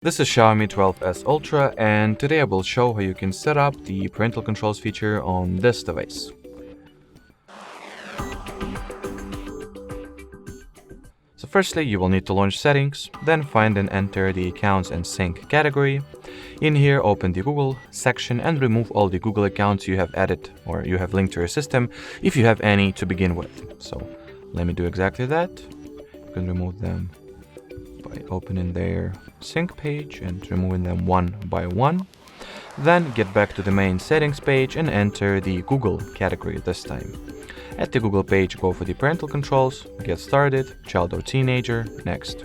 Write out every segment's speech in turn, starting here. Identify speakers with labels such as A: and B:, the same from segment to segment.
A: This is Xiaomi 12S Ultra, and today I will show how you can set up the parental controls feature on this device. So firstly, you will need to launch settings, then find and enter the accounts and sync category. In here, open the Google section and remove all the Google accounts you have added or you have linked to your system, if you have any to begin with. So let me do exactly that. You can remove them by opening their sync page and removing them one by one. Then get back to the main settings page and enter the Google category this time. At the Google page, go for the parental controls, get started, child or teenager, next.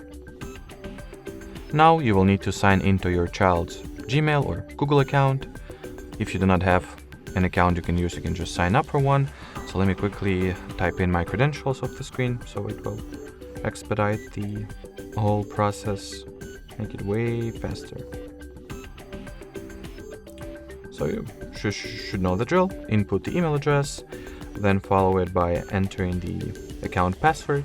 A: Now you will need to sign into your child's Gmail or Google account. If you do not have an account you can just sign up for one. So let me quickly type in my credentials off the screen so it will expedite the whole process, make it way faster. So you should know the drill. Input the email address, then follow it by entering the account password.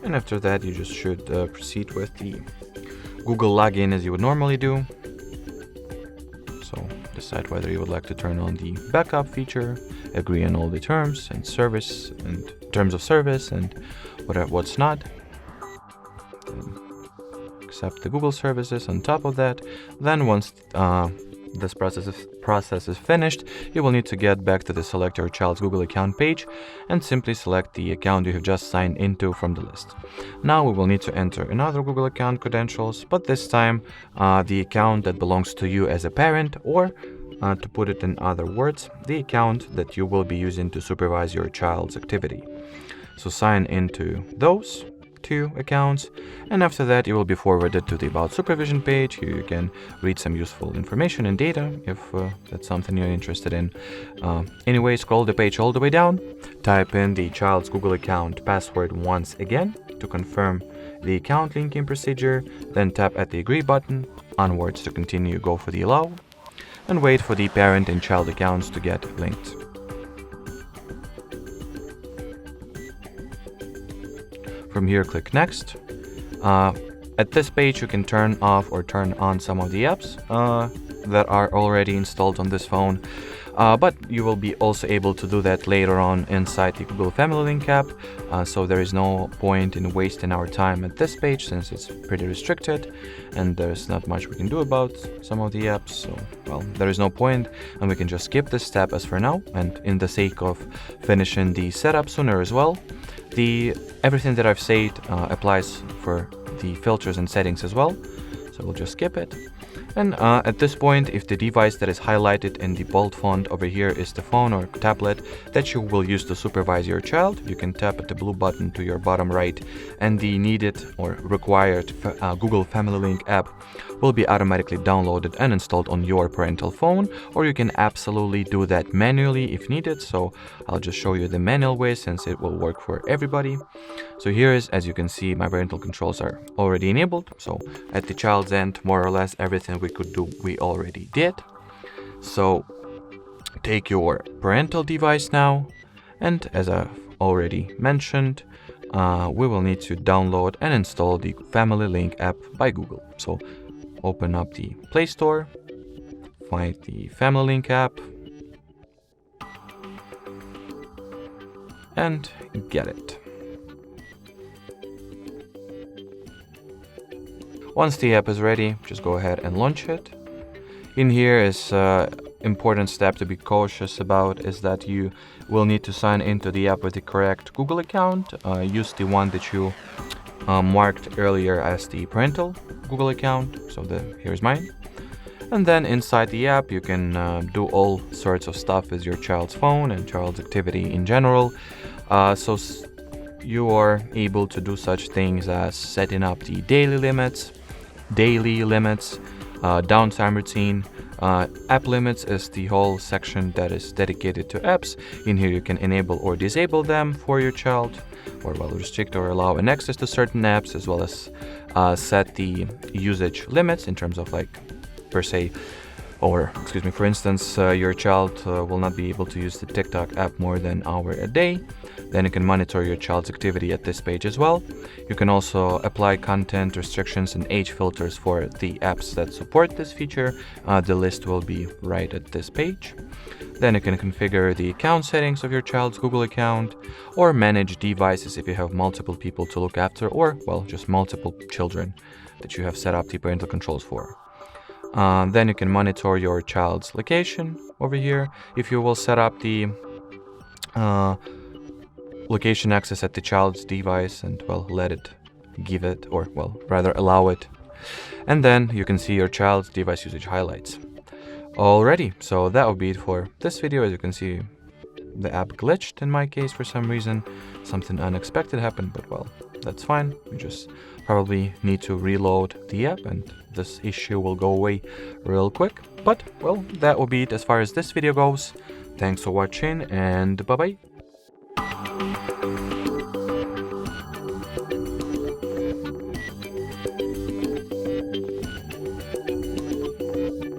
A: And after that you just should proceed with the Google login as you would normally do. So decide whether you would like to turn on the backup feature, agree on all the terms and service and terms of service and what's not. Then accept the Google services on top of that. Then once this process is finished, you will need to get back to the select your child's Google account page and simply select the account you have just signed into from the list. Now we will need to enter another Google account credentials, but this time the account that belongs to you as a parent, or to put it in other words, the account that you will be using to supervise your child's activity. So sign into those two accounts, and after that you will be forwarded to the About Supervision page. Here you can read some useful information and data if that's something you're interested in. Anyway, scroll the page all the way down, type in the child's Google account password once again to confirm the account linking procedure, then tap at the agree button. Onwards to continue, go for the allow, and wait for the parent and child accounts to get linked. From here, click next. At this page you can turn off or turn on some of the apps that are already installed on this phone, but you will be also able to do that later on inside the Google Family Link app, so there is no point in wasting our time at this page since it's pretty restricted and there's not much we can do about some of the apps. So well, there is no point and we can just skip this step as for now, and in the sake of finishing the setup sooner as well, everything that I've said applies for the filters and settings as well, so we'll just skip it. And at this point, if the device that is highlighted in the bold font over here is the phone or tablet that you will use to supervise your child, you can tap at the blue button to your bottom right and the needed or required Google Family Link app will be automatically downloaded and installed on your parental phone, or you can absolutely do that manually if needed. So I'll just show you the manual way since it will work for everybody. So here is, as you can see, my parental controls are already enabled. So at the child's end, more or less everything we could do we already did. So take your parental device now, and as I've already mentioned, we will need to download and install the Family Link app by Google. So open up the Play Store, find the Family Link app, and get it. Once the app is ready, just go ahead and launch it. In here is important step to be cautious about is that you will need to sign into the app with the correct Google account. Use the one that you marked earlier as the parental Google account. So here's mine. And then inside the app you can do all sorts of stuff with your child's phone and child's activity in general. So you are able to do such things as setting up the daily limits, downtime routine. App limits is the whole section that is dedicated to apps. In here you can enable or disable them for your child, or restrict or allow an access to certain apps, as well as set the usage limits in terms of per se or excuse me, for instance, your child will not be able to use the TikTok app more than an hour a day, then you can monitor your child's activity at this page as well. You can also apply content restrictions and age filters for the apps that support this feature. The list will be right at this page. Then you can configure the account settings of your child's Google account, or manage devices if you have multiple people to look after, or, well, just multiple children that you have set up the parental controls for. Then you can monitor your child's location over here. If you will set up the location access at the child's device and, well, let it give it, or, well, rather allow it. And then you can see your child's device usage highlights. Alrighty, so that would be it for this video. As you can see, the app glitched in my case for some reason. Something unexpected happened, but, well, that's fine. We just probably need to reload the app and this issue will go away real quick. But, well, that will be it as far as this video goes. Thanks for watching and bye-bye.